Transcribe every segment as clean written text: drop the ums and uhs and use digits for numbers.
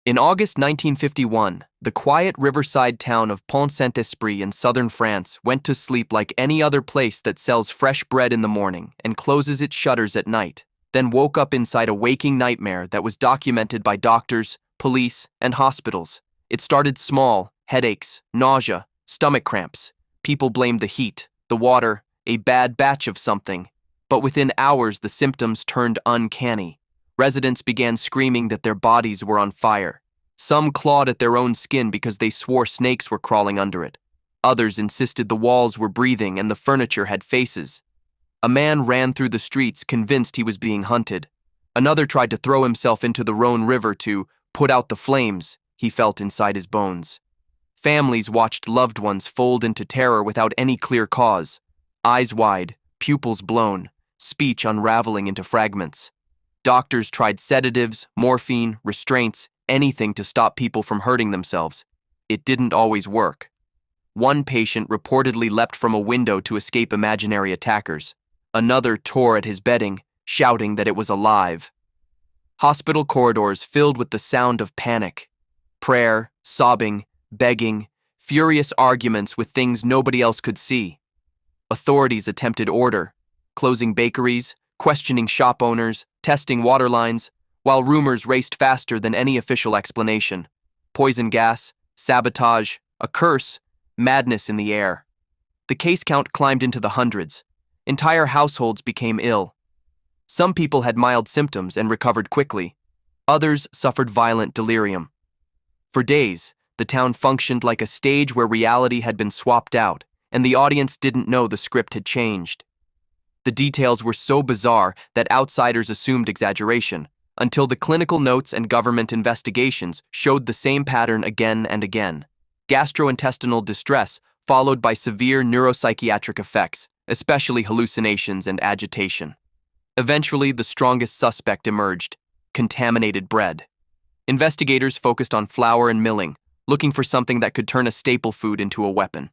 In August 1951, the quiet riverside town of Pont-Saint-Esprit in southern France went to sleep like any other place that sells fresh bread in the morning and closes its shutters at night, then woke up inside a waking nightmare that was documented by doctors, police, and hospitals. It started small: headaches, nausea, stomach cramps. People blamed the heat, the water, a bad batch of something. But within hours, the symptoms turned uncanny. Residents began screaming that their bodies were on fire. Some clawed at their own skin because they swore snakes were crawling under it. Others insisted the walls were breathing and the furniture had faces. A man ran through the streets convinced he was being hunted. Another tried to throw himself into the Rhone River to put out the flames he felt inside his bones. Families watched loved ones fold into terror without any clear cause. Eyes wide, pupils blown, speech unraveling into fragments. Doctors tried sedatives, morphine, restraints, anything to stop people from hurting themselves. It didn't always work. One patient reportedly leapt from a window to escape imaginary attackers. Another tore at his bedding, shouting that it was alive. Hospital corridors filled with the sound of panic. Prayer, sobbing, begging, furious arguments with things nobody else could see. Authorities attempted order, closing bakeries, questioning shop owners, testing water lines, while rumors raced faster than any official explanation. Poison gas, sabotage, a curse, madness in the air. The case count climbed into the hundreds. Entire households became ill. Some people had mild symptoms and recovered quickly. Others suffered violent delirium. For days, the town functioned like a stage where reality had been swapped out, and the audience didn't know the script had changed. The details were so bizarre that outsiders assumed exaggeration, until the clinical notes and government investigations showed the same pattern again and again. Gastrointestinal distress followed by severe neuropsychiatric effects, especially hallucinations and agitation. Eventually, the strongest suspect emerged: contaminated bread. Investigators focused on flour and milling, looking for something that could turn a staple food into a weapon.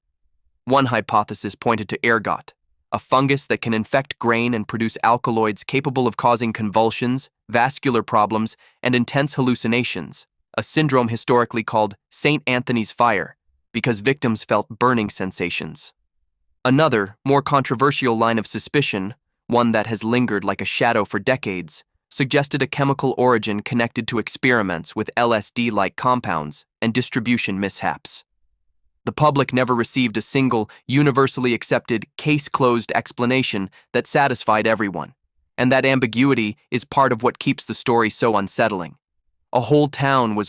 One hypothesis pointed to ergot, a fungus that can infect grain and produce alkaloids capable of causing convulsions, vascular problems, and intense hallucinations, a syndrome historically called St. Anthony's fire, because victims felt burning sensations. Another, more controversial line of suspicion, one that has lingered like a shadow for decades, suggested a chemical origin connected to experiments with LSD-like compounds and distribution mishaps. The public never received a single, universally accepted, case-closed explanation that satisfied everyone, and that ambiguity is part of what keeps the story so unsettling. A whole town was